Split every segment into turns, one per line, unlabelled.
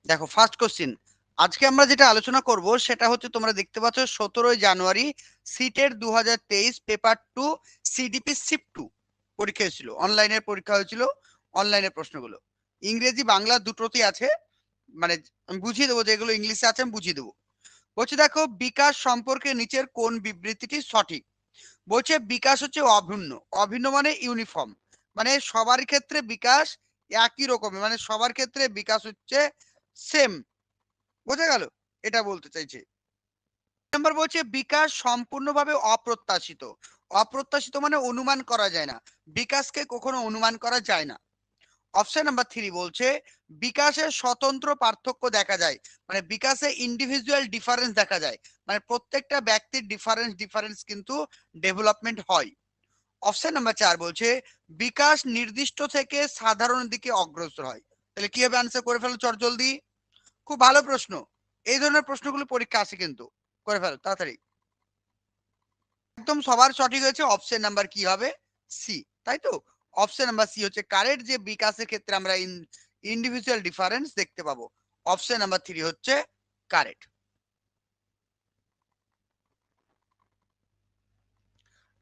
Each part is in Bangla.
দেখো ফার্স্ট কোশ্চিন, আজকে আমরা যেটা আলোচনা করব সেটা হচ্ছে, তোমরা দেখতে পাচ্ছ 17 জানুয়ারি সিটের 2023 পেপার 2 সিডিপি শিফট 2 পরীক্ষা হয়েছিল, অনলাইনের পরীক্ষা হয়েছিল। অনলাইনের প্রশ্নগুলো ইংরেজি বাংলা দুটোতেই আছে, মানে আমি বুঝিয়ে দেবো, যেগুলো ইংলিশে আছে আমি বুঝিয়ে দেবো। বলছে দেখো, বিকাশ সম্পর্কে নিচের কোন বিবৃতিটি সঠিক? বলছে বিকাশ হচ্ছে অভিন্ন। অভিন্ন মানে ইউনিফর্ম, মানে সবার ক্ষেত্রে বিকাশ একই রকমের, মানে সবার ক্ষেত্রে বিকাশ হচ্ছে সেম। বোঝা গেল? এটা বলতে চাইছে। নাম্বার বলছে বিকাশ সম্পূর্ণভাবে অপ্রত্যাশিত। অপ্রত্যাশিত মানে অনুমান করা যায় না, বিকাশকে কখনো অনুমান করা যায় না। অপশন নাম্বার 3 বলছে বিকাশের স্বতন্ত্র পার্থক্য দেখা যায়, মানে বিকাশে ইন্ডিভিজুয়াল ডিফারেন্স দেখা যায়, মানে প্রত্যেকটা ব্যক্তির ডিফারেন্স ডিফারেন্স কিন্তু ডেভেলপমেন্ট হয়। অপশন নাম্বার 4 বলছে বিকাশ নির্দিষ্ট থেকে সাধারণ দিকে অগ্রসর হয়। তাহলে কি হবে? আনসার করে ফেলো চট জলদি। খুব ভালো প্রশ্ন, এই ধরনের প্রশ্নগুলো পরীক্ষা আসে কিন্তু। করে ফেলো তাড়াতাড়ি। একদম সবার সঠিক হয়েছে। অপশন নাম্বার কি হবে? সি, তাই তো? অপশন নাম্বার সি হচ্ছে কারেক্ট, যে বিকাশের ক্ষেত্রে আমরা ইন্ডিভিজুয়াল ডিফারেন্স দেখতে পাবো। অপশন নাম্বার 3 হচ্ছে কারেক্ট।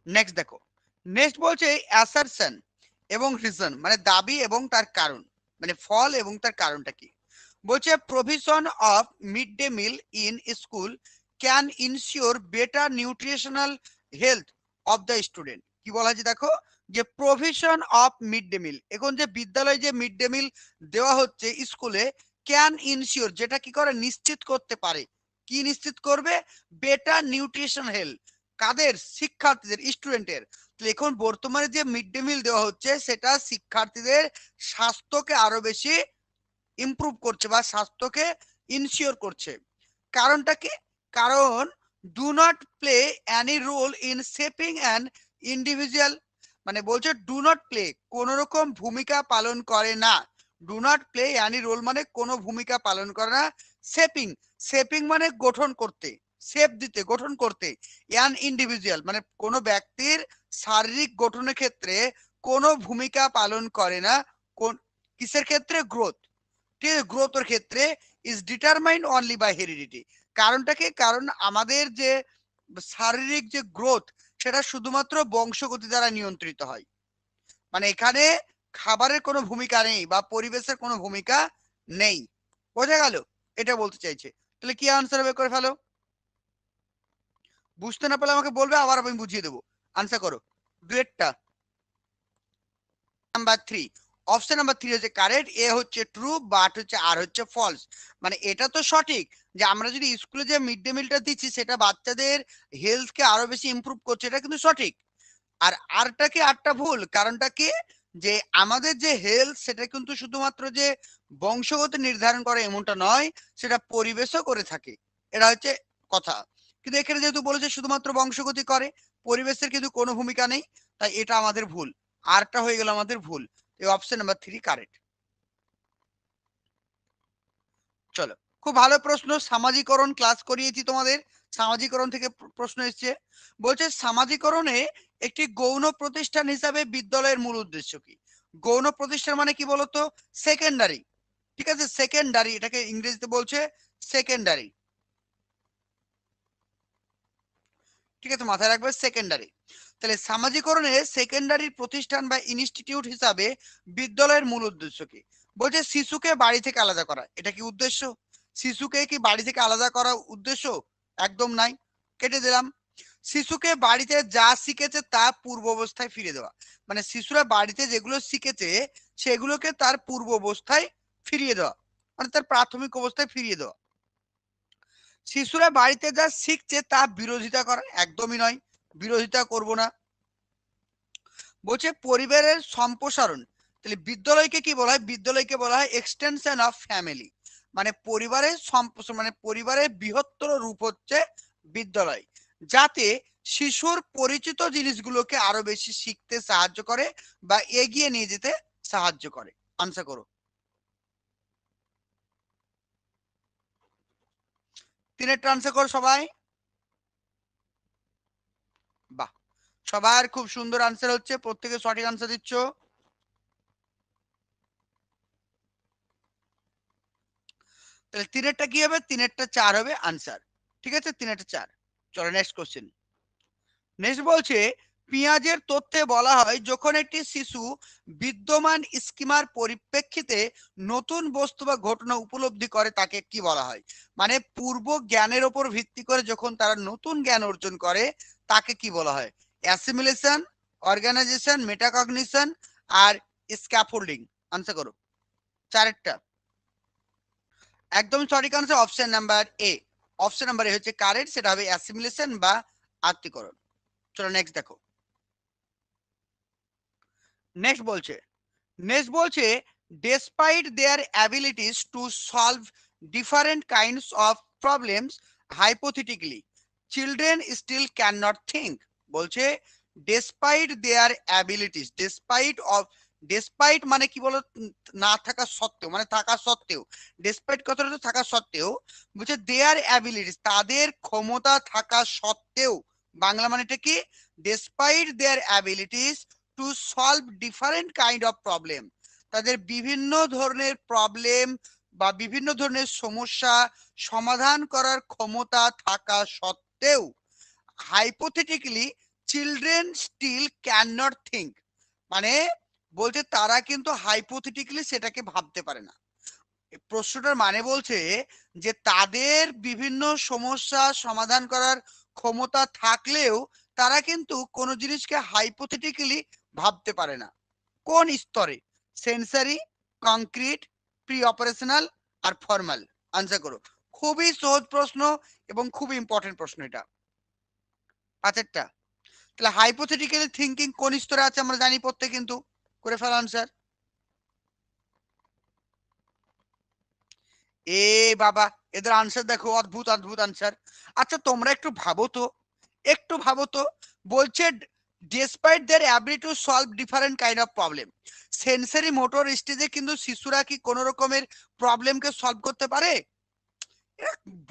নেক্সট দেখো, নেক্সট বলছে অ্যাসারশন এবং রিজন, মানে দাবি এবং তার কারণ, মানে ফল এবং তার কারণটা কি। বলছে provision of mid day meal in school can ensure better nutritional health of the student. কি বলা হয়েছে দেখো, যে provision of mid day meal, এখন যে বিদ্যালয়ে যে মিড ডে মিল দেওয়া হচ্ছে স্কুলে, ক্যান ইনশিওর, যেটা কি করে নিশ্চিত করতে পারে। কি নিশ্চিত করবে? Better nutrition health. কাদের? শিক্ষার্থীদের, স্টুডেন্টের। এখন বর্তমানে যে মিড ডে মিল দেওয়া হচ্ছে সেটা শিক্ষার্থীদের স্বাস্থ্যকে আরো বেশি ইমপ্রুভ করছে বা স্বাস্থ্যকে ইনশিওর করছে। কারণটা কি? কারণ do not play any role in shaping an individual, মানে বলছে ডু নট প্লে, কোন রকম ভূমিকা পালন করে না। Do not play any role মানে কোনো ভূমিকা পালন করে না। শেপিং, শেপিং মানে গঠন করতে, শেপ দিতে, গঠন করতে। অ্যান ইন্ডিভিজুয়াল মানে কোনো ব্যক্তির শারীরিক গঠনের ক্ষেত্রে কোনো ভূমিকা পালন করে না। কোন কিসের ক্ষেত্রে? গ্রোথ। ঠিক আছে, গ্রোথের ক্ষেত্রে is determined only by heredity. কারণটা কি? কারণ আমাদের যে শারীরিক যে গ্রোথ, সেটা শুধুমাত্র বংশগতি দ্বারা নিয়ন্ত্রিত হয়। মানে এখানে খাবারের কোনো ভূমিকা নেই বা পরিবেশের কোনো ভূমিকা নেই। বোঝা গেল? এটা বলতে চাইছে। তাহলে কি আনসার হবে? করে ফেলো। বুঝতে না পারলে আমাকে বলবে, আবার আমি বুঝিয়ে দেবো। আনসার করো ডুয়েটটা। নাম্বার 3, অপশন নাম্বার 3 হচ্ছে কারেক্ট। এ হচ্ছে ট্রু, বাট হচ্ছে আর হচ্ছে ফলস। মানে এটা তো সঠিক যে আমরা যদি স্কুলে যে মিড ডে মিলটা দিচ্ছি সেটা বাচ্চাদের হেলথকে আরো বেশি ইমপ্রুভ করছে, এটা কিন্তু সঠিক। আর আরটা কি? আরটা ভুল। কারণটা কি? যে আমাদের যে হেলথ সেটা কিন্তু শুধুমাত্র যে বংশগত নির্ধারণ করে এমনটা নয়, সেটা পরিবেশও করে থাকে। এটা হচ্ছে কথা। কিন্তু এখানে যেহেতু বলেছে শুধুমাত্র বংশগতি করে, পরিবেশের কিন্তু কোনো ভূমিকা নেই, তাই এটা আমাদের ভুল। আরটা হয়ে গেল আমাদের ভুল। এই অপশন নাম্বার 3 কারেক্ট। চলো, খুব ভালো প্রশ্ন। সামাজিকরণ ক্লাস করিয়েছি তোমাদের, সামাজিকরণ থেকে প্রশ্ন এসছে। বলছে সামাজিকরণে একটি গৌণ প্রতিষ্ঠান হিসাবে বিদ্যালয়ের মূল উদ্দেশ্য কি? গৌণ প্রতিষ্ঠান মানে কি বলতো? সেকেন্ডারি। ঠিক আছে, সেকেন্ডারি, এটাকে ইংরেজিতে বলছে সেকেন্ডারি। ঠিক আছে, মাথায় রাখবে সেকেন্ডারি। তাহলে সামাজিকরণে সেকেন্ডারি প্রতিষ্ঠান বা ইনস্টিটিউট হিসাবে বিদ্যালয়ের মূল উদ্দেশ্য কি? বলছে শিশুকে বাড়ি থেকে আলাদা করা। এটা কি উদ্দেশ্য? শিশুকে কি বাড়ি থেকে আলাদা করা উদ্দেশ্য? একদম নাই, কেটে দিলাম। শিশুকে বাড়িতে যা শিখেছে তা পূর্ব অবস্থায় ফিরে দেওয়া, মানে শিশুরা বাড়িতে যেগুলো শিখেছে সেগুলোকে তার পূর্ব অবস্থায় ফিরিয়ে দেওয়া, মানে তার প্রাথমিক অবস্থায় ফিরিয়ে দেওয়া। শিশুরা বাড়িতে যা শিখছে তা বিরোধিতা করা, একদমই নয়, বিরোধিতা করব না। বলছে পরিবারের সম্প্রসারণ। তাহলে বিদ্যালয়কে কি বলা হয়? বিদ্যালয়কে বলা হয় এক্সটেনশন অফ ফ্যামিলি, মানে পরিবারের সম্প্রসারণ, মানে পরিবারের বৃহত্তর রূপ হচ্ছে বিদ্যালয়, যাতে শিশুর পরিচিত জিনিসগুলোকে আরো বেশি শিখতে সাহায্য করে বা এগিয়ে নিয়ে যেতে সাহায্য করে। আনসার করো। তিনের আনসার করো সবাই। বাহ, সবার খুব সুন্দর আনসার হচ্ছে, প্রত্যেকে সঠিক আনসার দিচ্ছ। তাহলে 3-এরটা কি হবে? 3-এরটা 4 হবে আনসার। ঠিক আছে, 3-এরটা 4। চলো নেক্সট কোশ্চেন। নেক্সট বলছে পিঁয়াজের তথ্যে বলা হয় যখন একটি শিশু বিদ্যমান স্কিমার পরিপ্রেক্ষিতে নতুন বস্তু বা ঘটনা উপলব্ধি করে তাকে কি বলা হয়? মানে পূর্ব জ্ঞানের ওপর ভিত্তি করে যখন তারা নতুন জ্ঞান অর্জন করে তাকে কি বলা হয়? অ্যাসিমিলেশন, অর্গানাইজেশন, মেটাকগনিশন আর স্ক্যাফোল্ডিং। আনসার করো 4-এরটা। একদম সঠিক answer option number A. Option number A হচ্ছে কারেক্ট, সেটা হবে অ্যাসিমিলেশন বা আত্মীকরণ। চলো নেক্সট দেখো। নেক্সট বলছে despite their abilities to solve different kinds of problems hypothetically children still cannot think। বলছে despite their abilities, despite মানে কি বলো? না থাকা সত্ত্বেও, মানে থাকা সত্ত্বেও, despite কথাটা তো থাকা সত্ত্বেও, বলছে their abilities তাদের ক্ষমতা থাকা সত্ত্বেও, বাংলা মানেটা কি? despite their abilities to solve different kind of problem, তাদের বিভিন্ন ধরনের প্রবলেম বা বিভিন্ন ধরনের সমস্যা সমাধান করার ক্ষমতা থাকা সত্ত্বেও hypothetically children still can not think, মানে বলছে তারা কিন্তু হাইপোথেটিক্যালি সেটাকে ভাবতে পারে না। প্রশ্নটার মানে বলছে যে তাদের বিভিন্ন সমস্যা সমাধান করার ক্ষমতা থাকলেও তারা কিন্তু কোনো জিনিসকে হাইপোথেটিক্যালি ভাবতে পারে না। কোন স্তরে? সেন্সারি, কংক্রিট, প্রি অপারেশনাল আর ফর্মাল। আনসার করো। খুবই সহজ প্রশ্ন এবং খুবই ইম্পর্টেন্ট প্রশ্ন এটা। 5-এরটা। তাহলে হাইপোথেটিক্যালি থিঙ্কিং কোন স্তরে আছে আমরা জানি প্রত্যেক, কিন্তু করে ফেলা আনসার। এ বাবা, এদের আনসার দেখো, অদ্ভুত অদ্ভুত আনসার। আচ্ছা তোমরা একটু ভাবো তো, একটু ভাবো তো। বলছে despite their ability to solve different kind of problem, sensory motor স্টেজে কিন্তু শিশুরা কি কোন রকমের প্রবলেমকে সলভ করতে পারে?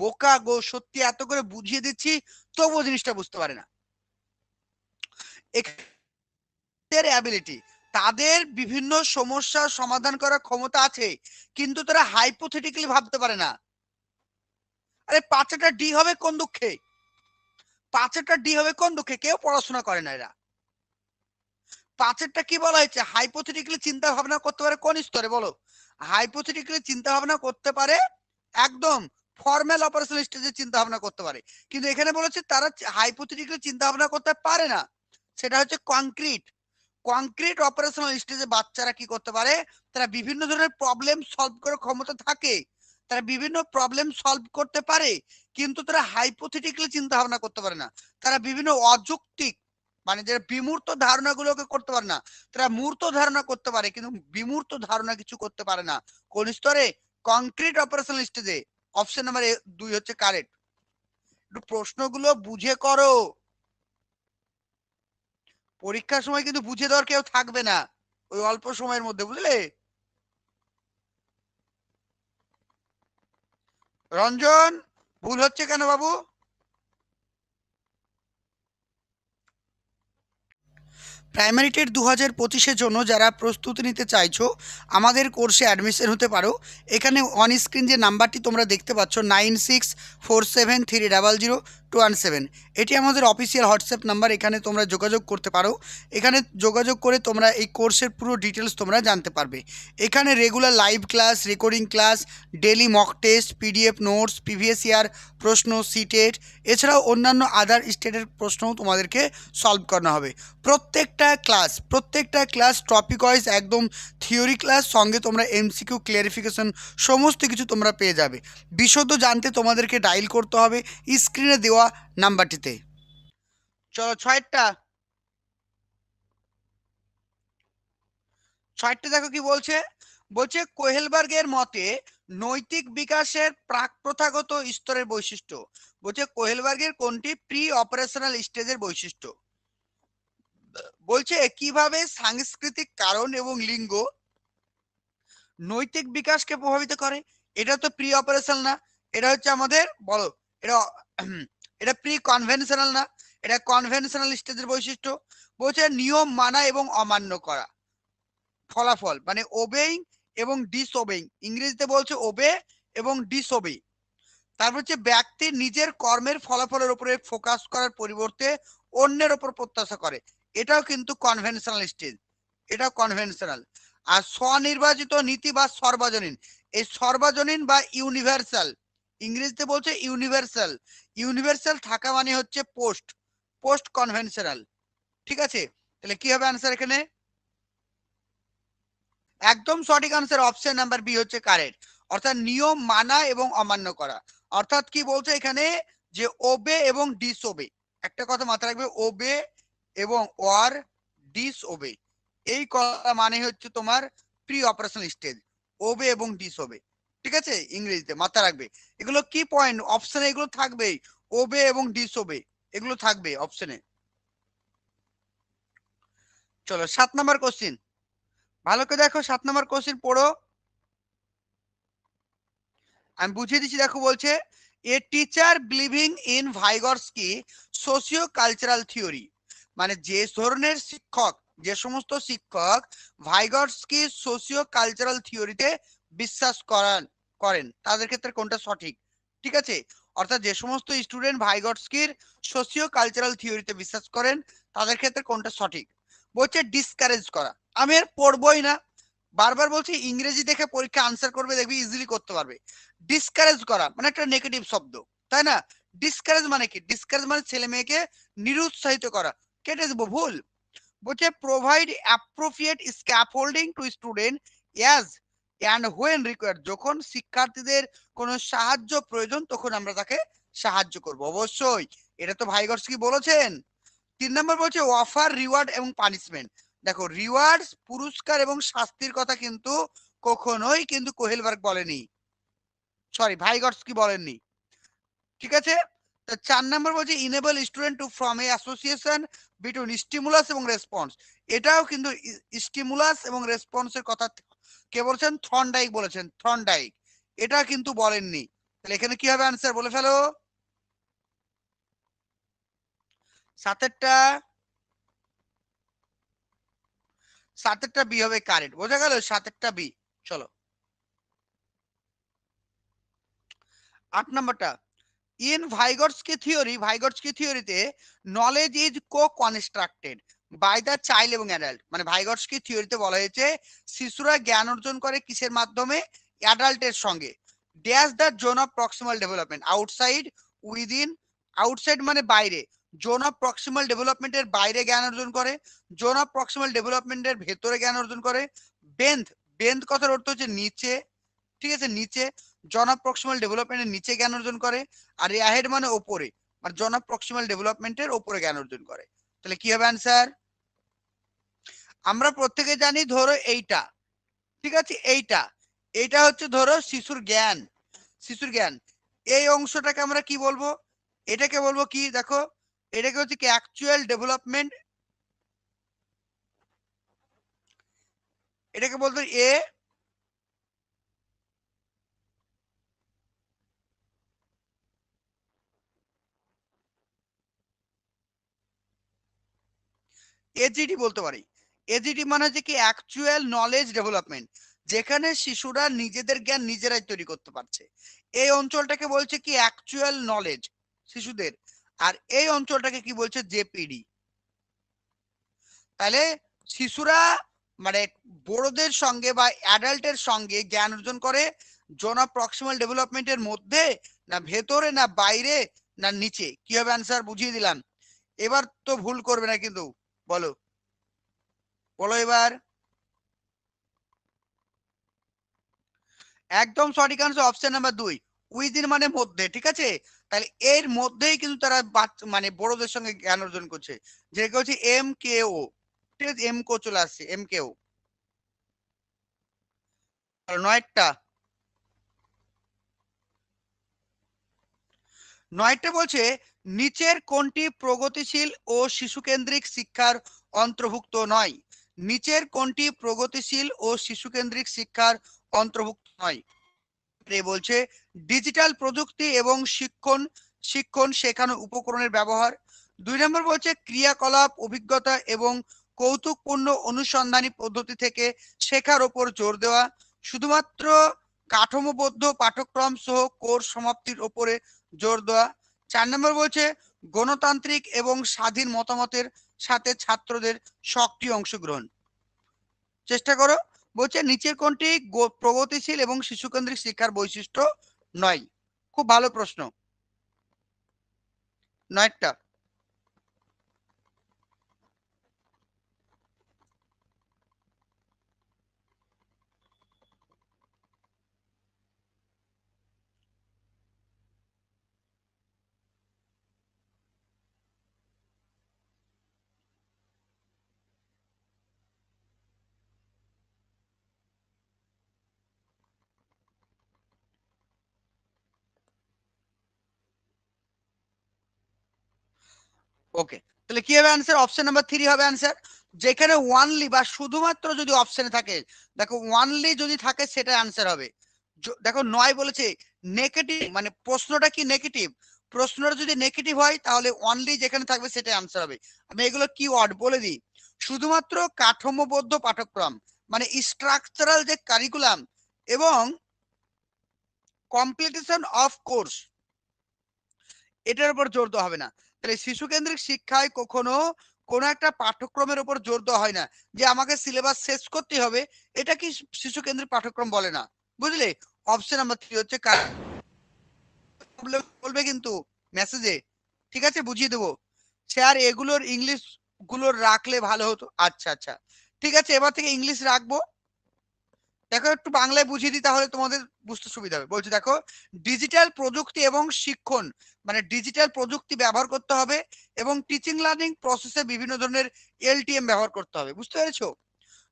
বোকা গো, সত্যি এত করে বুঝিয়ে দিচ্ছি তবুও জিনিসটা বুঝতে পারে না। অ্যাবিলিটি, তাদের বিভিন্ন সমস্যা সমাধান করার ক্ষমতা আছে কিন্তু তারা হাইপোথেটিক্যালি ভাবতে পারে না। আরে 5-টা ডি হবে কোন দুঃখে? 5-টা ডি হবে কোন দুঃখে? কেউ পড়াশোনা করে না এরা। 5-টা কি বলা হয়েছে? হাইপোথেটিক্যালি চিন্তা ভাবনা করতে পারে কোন স্তরে বলো? হাইপোথেটিক্যালি চিন্তা ভাবনা করতে পারে একদম ফর্মাল অপারেশনাল স্টেজে চিন্তা ভাবনা করতে পারে, কিন্তু এখানে বলেছে তারা হাইপোথেটিক্যালি চিন্তা ভাবনা করতে পারে না। সেটা হচ্ছে কংক্রিট অপারেশনাল স্টেজে বাচ্চারা কি করতে পারে? তারা বিভিন্ন ধরনের প্রবলেম সলভ করার ক্ষমতা থাকে, তারা বিভিন্ন প্রবলেম সলভ করতে পারে, কিন্তু তারা হাইপোথেটিক্যালি চিন্তা ভাবনা করতে পারে না। তারা বিভিন্ন অযৌক্তিক, মানে যে বিমূর্ত ধারণাগুলোকে করতে পারে না। তারা মূর্ত ধারণা করতে পারে কিন্তু বিমূর্ত ধারণা কিছু করতে পারে না। কোন স্তরে? কংক্রিট অপারেশনাল স্টেজে। অপশন নাম্বার 2 হচ্ছে কারেক্ট। একটু প্রশ্নগুলো বুঝে করো, পরীক্ষার সময় কিন্তু বুঝে দেওয়ার কেউ থাকবে না ওই অল্প সময়ের মধ্যে, বুঝলে? রঞ্জন, ভুল হচ্ছে কেন বাবু? প্রাইমারি টেট 2025-এর জন্য যারা প্রস্তুতি নিতে চাইছো আমাদের কোর্সে অ্যাডমিশন হতে পারো। এখানে অন স্ক্রিন যে নাম্বারটি তোমরা দেখতে পাচ্ছ 9647300217, এটি আমাদের অফিসিয়াল হোয়াটসঅ্যাপ নাম্বার। এখানে তোমরা যোগাযোগ করতে পারো। এখানে যোগাযোগ করে তোমরা এই কোর্সের পুরো ডিটেলস তোমরা জানতে পারবে। এখানে regular live class, recording class, daily mock test, PDF notes, previous year প্রশ্ন, সিটেট, এছাড়াও অন্যান্য আদার স্টেটের প্রশ্নও তোমাদেরকে সলভ করানো হবে। প্রত্যেকটা ক্লাস টপিক ওয়াইজ একদম থিওরি ক্লাস, সঙ্গে তোমরা এমসিকিউ ক্লিয়ারিফিকেশন সমস্ত কিছু তোমরা পেয়ে যাবে। বিশদ জানতে তোমাদেরকে ডায়াল করতে হবে স্ক্রিনে দেওয়া নাম্বারটিতে। চলো 6টা দেখো কি বলছে। বলছে কোহেলবার্গের মতে নৈতিক বিকাশের প্রাক প্রথাগত স্তরের বৈশিষ্ট্য। বলছে কোহেলবার্গের কোনটি প্রি অপারেশনাল স্টেজের বৈশিষ্ট্য। বলছে কিভাবে সাংস্কৃতিক কারণ এবং লিঙ্গ নৈতিক বিকাশকে প্রভাবিত করে। এটা তো প্রি অপারেশনাল না, এটা হচ্ছে আমাদের বলো, এটা এটা প্রি কনভেনশনাল না, এটা কনভেনশনাল স্টেজের বৈশিষ্ট্য। বলছে নিয়ম মানা এবং অমান্য করা। ফলাফল মানে ওবেইং এবং ডিসওবেইং, ইংরেজিতে বলছে ওবে এবং ডিসওবে। তারপর হচ্ছে ব্যক্তি নিজের কর্মের ফলাফলের উপরে ফোকাস করার পরিবর্তে অন্যের উপর প্রত্যাশা করে, এটাও কিন্তু কনভেনশনাল স্টেজ, এটাও কনভেনশনাল। আর স্বনির্বাচিত নীতি বা সর্বজনীন, এই সর্বজনীন বা ইউনিভার্সাল, ইংরেজিতে বলছে ইউনিভার্সাল, ইউনিভার্সাল থাকা মানে হচ্ছে পোস্ট, পোস্ট কনভেনশনাল। ঠিক আছে, তাহলে কি হবে আনসার এখানে? একদম সঠিক আনসার অপশন নাম্বার বি হচ্ছে কারেক্ট, অর্থাৎ নিয়ম মানা এবং অমান্য করা। অর্থাৎ কি বলছে এখানে, যে ওবে এবং ডিসওবে, একটা কথা মাথায় রাখবে, ওবে এবং ওয়ার ডিসওবে, এই কথা মানে হচ্ছে তোমার প্রি অপারেশনাল স্টেজ, ওবে এবং ডিসওবে। ঠিক আছে, ইংরেজিতে মাথা রাখবে, এগুলো কি পয়েন্ট অপশনে এগুলো থাকবেই, ওবে এবং ডিসওবে এগুলো থাকবে অপশনে। চলো 7 নম্বর কোশ্চিন, ভালো করে দেখো, 7 নম্বর কোশ্চিন পড়ো, আমি বুঝিয়ে দিচ্ছি। দেখো বলছে, a teacher believing in Vygotsky socio cultural theory, মানে যে ধরনের শিক্ষক, যে সমস্ত শিক্ষক ভাইগর্সকি সোশিও কালচারাল থিওরিতে বিশ্বাস করেন তাদের ক্ষেত্রে কোনটা সঠিক? ঠিক আছে, অর্থাৎ যে সমস্ত স্টুডেন্ট ভাইগর্সকির সোশিও কালচারাল থিওরিতে বিশ্বাস করেন তাদের ক্ষেত্রে কোনটা সঠিক? বলছে ডিসকারেজ করা। আমি আর পড়বই না, বারবার বলছি ইংরেজি দেখে পরীক্ষা আনসার করবে, দেখবি ইজিলি করতে পারবে। ডিসকারেজ করা মানে একটা নেগেটিভ শব্দ, তাই না? ডিসকারেজ মানে কি? ডিসকারেজ মানে ছেলে মেয়েকে নিরুৎসাহিত করা, কেটে দেবো, ভুল। বলছে provide appropriate scaffolding to student as and when required, যখন শিক্ষার্থীদের কোনো সাহায্য প্রয়োজন তখন আমরা তাকে সাহায্য করব, অবশ্যই, এটা তো ভাইগর্সকি বলেছেন। 3 নম্বর বলছে অফার রিওয়ার্ড এবং পানিশমেন্ট। দেখো রিওয়ার্ডস পুরস্কার এবং শাস্তির কথা কিন্তু কখনোই কিন্তু কোহেলবার্গ বলেনি, সরি ভাইগর্সকি বলেননি। ঠিক আছে, তো 4 নম্বর বলছে enable student to form A association between stimulus এবং রেসপন্স, এটাও কিন্তু স্টিমুলাস এবং রেসপন্সের কথা কে বলেছেন? থর্নডাইক বলেছেন, থর্নডাইক, এটা কিন্তু বলেননি। তাহলে এখানে কি হবে আনসার বলে ফেলো? সাতেরটা, সাতেরটা বি হবে কারেক্ট, বোঝা গেল? সাতেরটা বি। চলো 8 নম্বরটা, ইন ভাইগর্সকি থিওরি, ভাইগর্সকি থিওরিতে knowledge is co constructed by the child এবং অ্যাডাল্ট, মানে ভাইগর্সকি থিওরিতে বলা হয়েছে শিশুরা জ্ঞান অর্জন করে কিসের মাধ্যমে? অ্যাডাল্টের সঙ্গে। Dash the zone of proximal development, outside, within, outside মানে বাইরে, জোন অফ প্রক্সিমাল ডেভেলপমেন্টের বাইরে জ্ঞান অর্জন করে, জোন অফ প্রক্সিমাল ডেভেলপমেন্টের ভেতরে জ্ঞান অর্জন করে। বেন্থ, বেন্থ কথার অর্থ হচ্ছে নিচে, ঠিক আছে, নিচে, জন অফ প্রক্সিমাল ডেভেলপমেন্টের নিচে জ্ঞান অর্জন করে। আর অ্যাহেড মানে ওপরে, মানে জন অফ প্রক্সিমাল ডেভেলপমেন্টের ওপরে জ্ঞান অর্জন করে। তাহলে কি হবে অ্যান্সার? আমরা প্রত্যেকে জানি, ধরো এইটা, ঠিক আছে, এইটা, এইটা হচ্ছে ধরো শিশুর জ্ঞান, শিশুর জ্ঞান, এই অংশটাকে আমরা কি বলবো? এটাকে বলবো কি? দেখো এটাকে হচ্ছে কি অ্যাকচুয়াল ডেভেলপমেন্ট, এটাকে বলতো এ, এজিডি বলতে পারি। এজিডি মানে হচ্ছে কি অ্যাকচুয়াল নলেজ ডেভেলপমেন্ট, যেখানে শিশুরা নিজেদের জ্ঞান নিজেরাই তৈরি করতে পারছে, এই অঞ্চলটাকে বলছে কি অ্যাকচুয়াল নলেজ শিশুদের। আর এই অঞ্চলটাকে কি বলছে? জেপিডি। তাহলে শিশুরা মানে বড়দের সঙ্গে বা অ্যাডাল্টের সঙ্গে জ্ঞান অর্জন করে জোন অফ প্রক্সিমাল ডেভেলপমেন্টের মধ্যে, না ভেতরে, না বাইরে, না নিচে? কি হবে অ্যান্সার? বুঝিয়ে দিলাম, এবার তো ভুল করবে না কিন্তু, বলো, বলো এবার। একদম সঠিক আনসার অপশন নাম্বার 2, উইদিন মানে মধ্যে। ঠিক আছে, তাহলে এর মধ্যেই কিন্তু তারা মানে বড়দের সঙ্গে জ্ঞান অর্জন করছে, যেটা হচ্ছে এম কে ও। ঠিক আছে, এম কো চলে আসছে, এম কে ও। নয়টা, নয়টা বলছে নিচের কোনটি প্রগতিশীল ও শিশুকেন্দ্রিক শিক্ষার অন্তর্ভুক্ত নয়? নিচের কোনটি প্রগতিশীল ও শিশুকেন্দ্রিক শিক্ষার অন্তর্ভুক্ত নয়? বলছে ডিজিটাল প্রযুক্তি এবং শিক্ষণ, শিক্ষণ শেখানো উপকরণের ব্যবহার। 2 নম্বর বলছে ক্রিয়াকলাপ, অভিজ্ঞতা এবং কৌতুকপূর্ণ অনুসন্ধানী পদ্ধতি থেকে শেখার ওপর জোর দেওয়া। শুধুমাত্র কাঠামোবদ্ধ পাঠ্যক্রম সহ কোর্স সমাপ্তির উপরে জোর দেওয়া। 4 নম্বর বলছে গণতান্ত্রিক এবং স্বাধীন মতামতের সাথে ছাত্রদের সক্রিয় অংশগ্রহণ। চেষ্টা করো। বলছে নিচের কোনটি প্রগতিশীল এবং শিশুকেন্দ্রিক শিক্ষার বৈশিষ্ট্য নয়? খুব ভালো প্রশ্ন। 9টা। ওকে, তাহলে কি হবে অ্যান্সার? অপশন নাম্বার 3 হবে অ্যান্সার। যেখানে ওয়ানলি বা শুধুমাত্র যদি অপশনে থাকে, দেখো ওয়ানলি যদি থাকে সেটা অ্যান্সার হবে। দেখো 9 বলেছে নেগেটিভ, মানে প্রশ্নটা কি নেগেটিভ? প্রশ্নটা যদি নেগেটিভ হয় তাহলে অনলি যেখানে থাকবে সেটা অ্যান্সার হবে। আমি এগুলো কি ওয়ার্ড বলে দিই। শুধুমাত্র কাঠামোবদ্ধ পাঠ্যক্রম মানে স্ট্রাকচারাল যে কারিকুলাম এবং কমপ্লিটেশন অফ কোর্স, এটার উপর জোর দেওয়া হবে না। তাহলে শিশু কেন্দ্রিক শিক্ষায় কখনো কোনো একটা পাঠ্যক্রমের উপর জোর দেওয়া হয় না যে আমাকে সিলেবাস শেষ করতে হবে, এটা কি শিশু কেন্দ্রিক পাঠ্যক্রম বলে না, বুঝলে? অপশন নাম্বার 3 হচ্ছে বলবে কিন্তু মেসেজে, ঠিক আছে, বুঝিয়ে দেবো। স্যার এগুলোর ইংলিশ গুলোর রাখলে ভালো হতো। আচ্ছা আচ্ছা, ঠিক আছে, এবার থেকে ইংলিশ রাখবো। দেখো একটু বাংলায় বুঝিয়ে দিই তাহলে তোমাদের বুঝতে সুবিধা হবে। বলছি দেখো, ডিজিটাল প্রযুক্তি এবং শিক্ষণ মানে ডিজিটাল প্রযুক্তি ব্যবহার করতে হবে এবং টিচিং লার্নিং প্রসেসে বিভিন্ন ধরনের এলটিএম ব্যবহার করতে হবে, বুঝতে পেরেছো?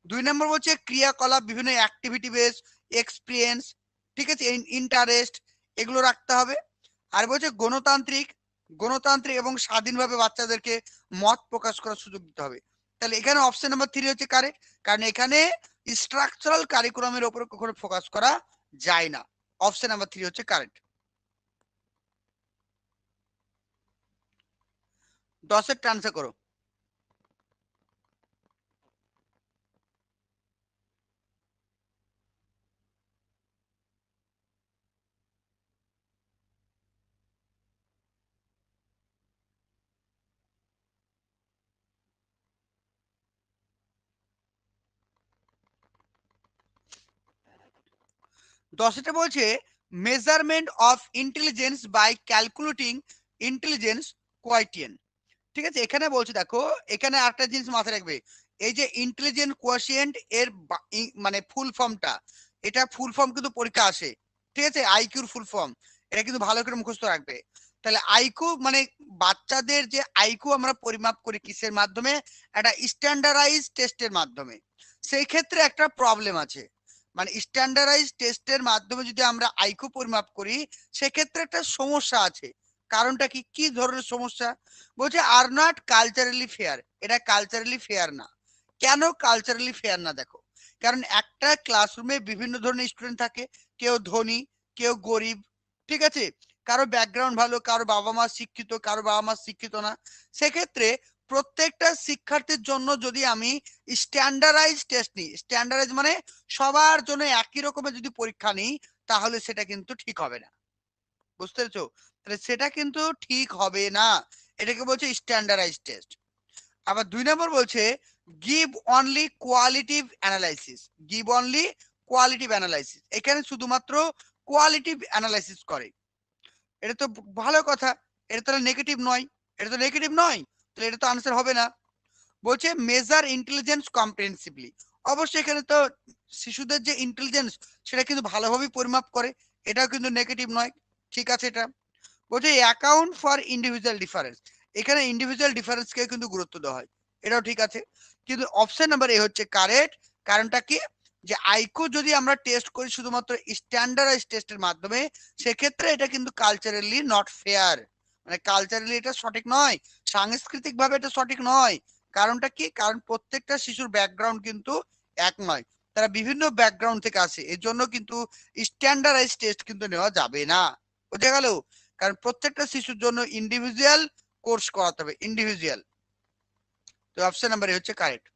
2 নম্বর বলছে ক্রিয়াকলাপ বিভিন্ন অ্যাক্টিভিটি বেস এক্সপিরিয়েন্স, ঠিক আছে, ইন্টারেস্ট, এগুলো রাখতে হবে। আর বলছে গণতান্ত্রিক গণতান্ত্রিক এবং স্বাধীনভাবে বাচ্চাদেরকে মত প্রকাশ করার সুযোগ দিতে হবে। তাহলে এখানে অপশন নাম্বার 3 হচ্ছে কারেক্ট, কারণ এখানে স্ট্রাকচারাল কারিকুলামের উপর কখনো ফোকাস করা যায় না। অপশন নাম্বার 3 হচ্ছে কারেক্ট। 10-এর ট্রান্সফার করো। দশেটা বলছে measurement of intelligence by calculating intelligence quotient. ঠিক আছে, এখানে বলছে দেখো, এখানে একটা জিনিস মাথায় রাখবে, এই যে ইন্টেলিজেন্ট কোয়াশিয়েন্ট এর মানে ফুল ফর্মটা, এটা ফুল ফর্ম কিন্তু পরীক্ষা আসে, ঠিক আছে, আইকিউর ফুল ফর্ম, এটা কিন্তু ভালো করে মুখস্থ রাখবে। তাহলে আইকিউ মানে বাচ্চাদের যে আইকিউ আমরা পরিমাপ করি কিসের মাধ্যমে? একটা স্ট্যান্ডার্ডাইজ টেস্টের মাধ্যমে। সেই ক্ষেত্রে একটা প্রবলেম আছে, মানে স্ট্যান্ডার্ডাইজ টেস্টের মাধ্যমে যদি আমরা আইকিউ পরিমাপ করি সেক্ষেত্রে একটা সমস্যা আছে। কারণটা কি, কি ধরনের সমস্যা? বলছে আর নট কালচারালি ফেয়ার, এটা কালচারালি ফেয়ার না। কেন কালচারালি ফেয়ার না? দেখো, কারণ একটা ক্লাসরুমে বিভিন্ন ধরনের স্টুডেন্ট থাকে, কেউ ধনী, কেউ গরিব, ঠিক আছে, কারো ব্যাকগ্রাউন্ড ভালো, কারো বাবা মা শিক্ষিত, কারো বাবা মা শিক্ষিত না। সেক্ষেত্রে প্রত্যেকটা শিক্ষার্থীর জন্য যদি আমি স্ট্যান্ডার্ডাইজ টেস্ট নিই, স্ট্যান্ডার্ডাইজ মানে সবার জন্য একই রকমের যদি পরীক্ষা নিই, তাহলে সেটা কিন্তু ঠিক হবে না, বুঝতে পেরেছো? তাহলে সেটা কিন্তু ঠিক হবে না, এটাকে বলছে স্ট্যান্ডার্ডাইজ টেস্ট। আবার 2 নম্বর বলছে give only qualitative analysis, give only qualitative analysis, এখানে শুধুমাত্র কোয়ালিটিভ অ্যানালাইসিস করে। এটা তো ভালো কথা, এটা তাহলে নেগেটিভ নয়, এটা তো নেগেটিভ নয়, তাহলে এটা তো আনসার হবে না। বলছে মেজার ইন্টেলিজেন্স কম্প্রিহেন্সিভলি, অবশ্যই এখানে তো শিশুদের যে ইন্টেলিজেন্স সেটা কিন্তু ভালোভাবেই পরিমাপ করে, এটাও কিন্তু নেগেটিভ নয়, ঠিক আছে। এটা বলছে অ্যাকাউন্ট ফর ইন্ডিভিজুয়াল ডিফারেন্স, এখানে ইন্ডিভিজুয়াল ডিফারেন্সকে কিন্তু গুরুত্ব দেওয়া হয়, এটাও ঠিক আছে। কিন্তু অপশন নাম্বার এ হচ্ছে কারেক্ট। কারণটা কি, যে আইকিউ যদি আমরা টেস্ট করি শুধুমাত্র স্ট্যান্ডার্ডাইজ টেস্টের মাধ্যমে, সেক্ষেত্রে এটা কিন্তু কালচারালি নট ফেয়ার, মানে কালচারালি এটা সঠিক নয়, সাংস্কৃতিক ভাবে এটা সঠিক নয়। কারণটা কি, কারণ প্রত্যেকটা শিশুর ব্যাকগ্রাউন্ড কিন্তু এক নয়, তারা বিভিন্ন ব্যাকগ্রাউন্ড থেকে আসে, এর জন্য কিন্তু স্ট্যান্ডার্ডাইজ টেস্ট কিন্তু নেওয়া যাবে না, বুঝে গেল? কারণ প্রত্যেকটা শিশুর জন্য ইন্ডিভিজুয়াল কোর্স করাতে হবে, ইন্ডিভিজুয়াল। তো অপশন নাম্বার এ হচ্ছে কারেক্ট।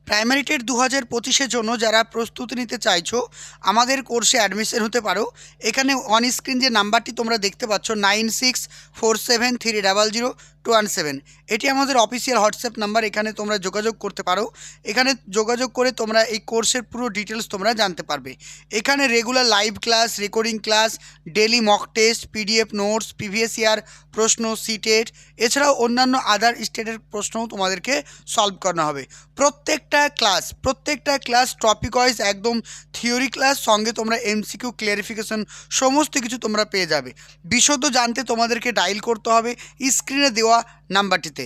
প্রাইমারি টেট 2025-এর জন্য যারা প্রস্তুতি নিতে চাইছো আমাদের কোর্সে অ্যাডমিশন হতে পারো। এখানে অন স্ক্রিন যে নাম্বারটি তোমরা দেখতে পাচ্ছ 9647300217, এটি আমাদের অফিসিয়াল হোয়াটসঅ্যাপ নাম্বার। এখানে তোমরা যোগাযোগ করতে পারো। এখানে যোগাযোগ করে তোমরা এই কোর্সের পুরো ডিটেলস তোমরা জানতে পারবে। এখানে regular live class, recording class, daily mock test, PDF notes, previous year প্রশ্ন, সিটেট, এছাড়াও অন্যান্য আদার স্টেটের প্রশ্নও তোমাদেরকে সলভ করানো হবে। প্রত্যেকটা ক্লাস টপিক ওয়াইজ একদম থিওরি ক্লাস, সঙ্গে তোমরা এমসিকিউ ক্লিয়ারিফিকেশন সমস্ত কিছু তোমরা পেয়ে যাবে। বিশদ জানতে তোমাদেরকে ডায়াল করতে হবে স্ক্রিনে দেওয়া নাম্বারটিতে।